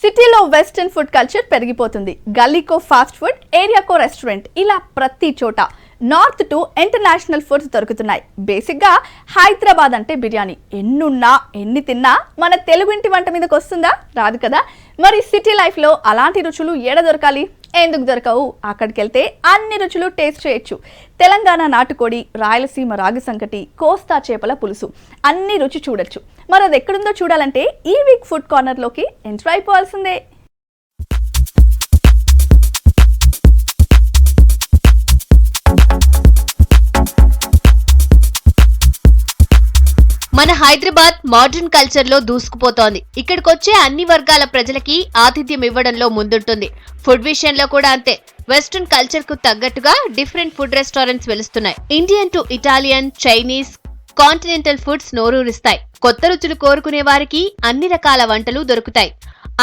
సిటీలో western food culture పెరిగిపోతుంది. గల్లీకో fast food, ఏరియాకో restaurant, ఇలా ప్రతి చోట నార్త్ టు ఇంటర్నేషనల్ ఫుడ్స్ దొరుకుతున్నాయి. బేసిక్గా హైదరాబాద్ అంటే బిర్యానీ. ఎన్నున్నా ఎన్ని తిన్నా మన తెలుగుంటి వంట మీదకి వస్తుందా? రాదు కదా. మరి సిటీ లైఫ్లో అలాంటి రుచులు ఏడ దొరకాలి? ఎందుకు దొరకవు? అక్కడికి వెళ్తే అన్ని రుచులు టేస్ట్ చేయొచ్చు. తెలంగాణ నాటుకోడి, రాయలసీమ రాగి సంకటి, కోస్తా చేపల పులుసు అన్ని రుచి చూడొచ్చు. మరి అది ఎక్కడుందో చూడాలంటే ఈ వీక్ ఫుడ్ కార్నర్లోకి ఎంటర్ అయిపోవాల్సిందే. మన హైదరాబాద్ మోడర్న్ కల్చర్ లో దూసుకుపోతోంది. ఇక్కడికొచ్చే అన్ని వర్గాల ప్రజలకి ఆతిథ్యం ఇవ్వడంలో ముందుంటుంది. ఫుడ్ విషయంలో కూడా అంతే. వెస్టర్న్ కల్చర్ కు తగ్గట్టుగా డిఫరెంట్ ఫుడ్ రెస్టారెంట్స్ వెలుస్తున్నాయి. Indian to Italian, Chinese, continental foods నోరూరిస్తాయి. కొత్త రుచులు కోరుకునే వారికి అన్ని రకాల వంటలు దొరుకుతాయి.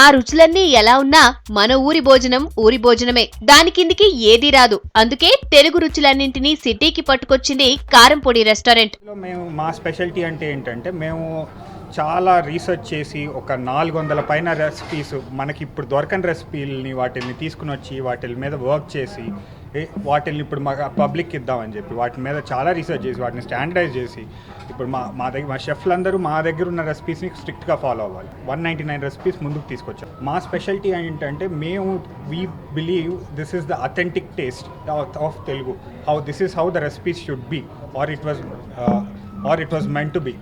ఆ రుచులన్నీ ఎలా ఉన్నా మన ఊరి భోజనం ఊరి భోజనమే, దాని కిందికి ఏదీ రాదు. అందుకే తెలుగు రుచులన్నింటినీ సిటీకి పట్టుకొచ్చింది కారంపొడి రెస్టారెంట్. మేము మా స్పెషాలిటీ అంటే ఏంటంటే మేము చాలా రీసెర్చ్ చేసి ఒక 400 పైన రెసిపీస్, మనకి ఇప్పుడు దొరకని రెసిపీలని వాటిని తీసుకుని వచ్చి వాటి మీద వర్క్ చేసి వాటిని ఇప్పుడు మా పబ్లిక్కి ఇద్దామని చెప్పి వాటి మీద చాలా రీసెర్చ్ చేసి వాటిని స్టాండర్డైజ్ చేసి ఇప్పుడు మా దగ్గర మా షెఫ్లందరూ మా దగ్గర ఉన్న రెసిపీస్ని స్ట్రిక్ట్గా ఫాలో అవ్వాలి. 199 రెసిపీస్ ముందుకు తీసుకొచ్చాం. మా స్పెషాలిటీ ఏంటంటే we believe this is the authentic taste of Telugu. This is how the recipes should be or it was meant to be.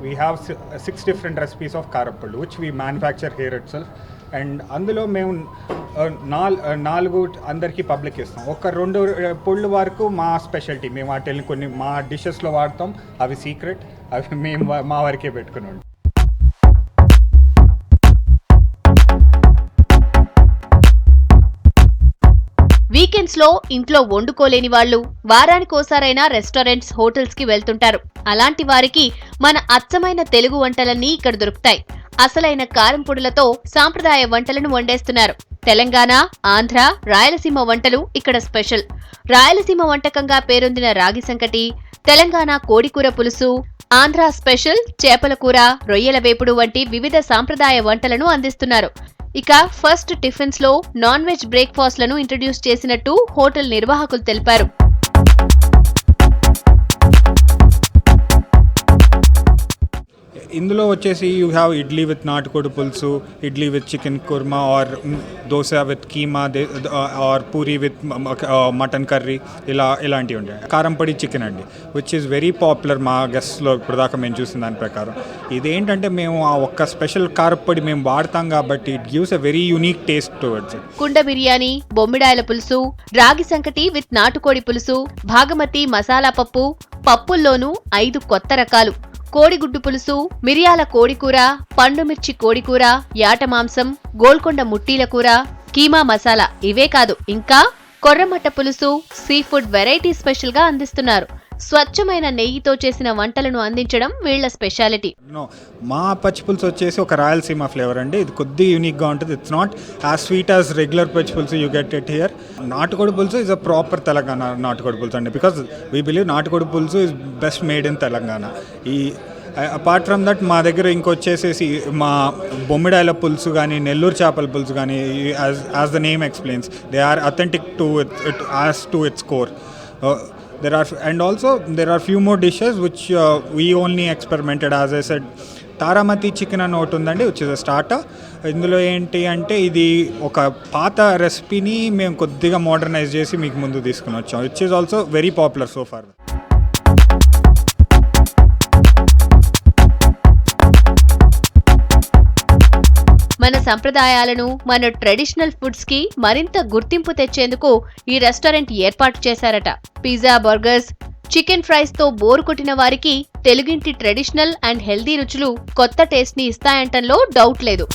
We have 6 different recipes of Karapallu which we manufacture here itself, and అందులో మేము 4 అందరికీ public ఇస్తాం. ఒక 2 పొళ్ళు వరకు మా speciality, మేము వాటిని కొన్ని మా డిషెస్లో వాడతాం. అవి సీక్రెట్, అవి మేము మా వరకే పెట్టుకున్నాం. వీకెండ్స్ లో ఇంట్లో వండుకోలేని వాళ్ళు వారానికోసారైనా రెస్టారెంట్స్, హోటల్స్ కి వెళ్తుంటారు. అలాంటి వారికి మన అచ్చమైన తెలుగు వంటలన్నీ ఇక్కడ దొరుకుతాయి. అసలైన కారం పొడులతో సాంప్రదాయ వంటలను వండేస్తున్నారు. తెలంగాణ, ఆంధ్ర, రాయలసీమ వంటలు ఇక్కడ స్పెషల్. రాయలసీమ వంటకంగా పేరొందిన రాగి సంకటి, తెలంగాణ కోడికూర పులుసు, ఆంధ్ర స్పెషల్ చేపల కూర, రొయ్యల వేపుడు వంటి వివిధ సాంప్రదాయ వంటలను అందిస్తున్నారు. ఇక ఫస్ట్ టిఫిన్స్ లో నాన్ వెజ్ బ్రేక్ఫాస్ట్ లను ఇంట్రడ్యూస్ చేసినట్టు హోటల్ నిర్వాహకులు తెలిపారు. ఇందులో వచ్చేసి యూ హ్యావ్ ఇడ్లీ విత్ నాటుకోడి పులుసు, idli with chicken kurma, or dosa with keema, or puri with mutton curry, ఇలాంటివి ఉంటాయి. కారంపొడి చికెన్ అండి, విచ్ ఈస్ వెరీ పాపులర్ మా గెస్ట్స్లో ఇప్పుడు దాకా మేము చూసిన దాని ప్రకారం. ఇదేంటంటే మేము ఆ ఒక్క స్పెషల్ కారపొడి మేము వాడతాం కాబట్టి it gives a very unique taste towards it. కుండ బిర్యానీ, బొమ్మిడాయల పులుసు, రాగి సంకటి విత్ నాటుకోడి పులుసు, భాగమతి మసాలా పప్పు, పప్పుల్లోనూ 5 కొత్త రకాలు, కోడిగుడ్డు పులుసు, మిరియాల కోడికూర, పండుమిర్చి కోడికూర, యాట మాంసం, గోల్కొండ ముట్టీల కూర, కీమా మసాలా. ఇవే కాదు ఇంకా కొర్రమట్ట పులుసు, సీ ఫుడ్ వెరైటీ స్పెషల్ గా అందిస్తున్నారు. స్వచ్ఛమైన నెయ్యితో చేసిన వంటలను అందించడం వీళ్ల స్పెషాలిటీ. మా పచ్చి పులుసు వచ్చేసి ఒక రాయలసీమ ఫ్లేవర్ అండి. ఇది కొద్దిగా యూనిక్గా ఉంటుంది. It's not as sweet as regular పచ్చి పులుసు యూ గెట్ ఇట్ హియర్. నాటుకోడి పులుసు ఇస్ అ ప్రాపర్ తెలంగాణ నాటుకోడి పులుసు అండి, బికాస్ వీ బిలీవ్ నాటుకోడి పులుసు is best made in Telangana. Apart from that మా దగ్గర ఇంకొచ్చేసేసి మా బొమ్మిడాయల పులుసు కానీ, నెల్లూరు చేపల పులుసు కానీ, as the name explains, they are authentic to its core. There are few more dishes which we only experimented. As I said, Taramati chicken అని ఒకటి ఉందండి, విచ్ ఇస్ అ స్టార్టర్. ఇందులో ఏంటి అంటే ఇది ఒక పాత రెసిపీని మేము కొద్దిగా మోడర్నైజ్ చేసి మీకు ముందు తీసుకుని వచ్చాం, which is also very popular so far. మన సంప్రదాయాలను, మన ట్రెడిషనల్ ఫుడ్స్ కి మరింత గుర్తింపు తెచ్చేందుకు ఈ రెస్టారెంట్ ఏర్పాటు చేశారట. పిజ్జా, బర్గర్స్, చికెన్ ఫ్రైస్ తో బోరు కొట్టిన వారికి తెలుగింటి ట్రెడిషనల్ అండ్ హెల్దీ రుచులు కొత్త టేస్ట్ ని ఇస్తాయంటంలో డౌట్ లేదు.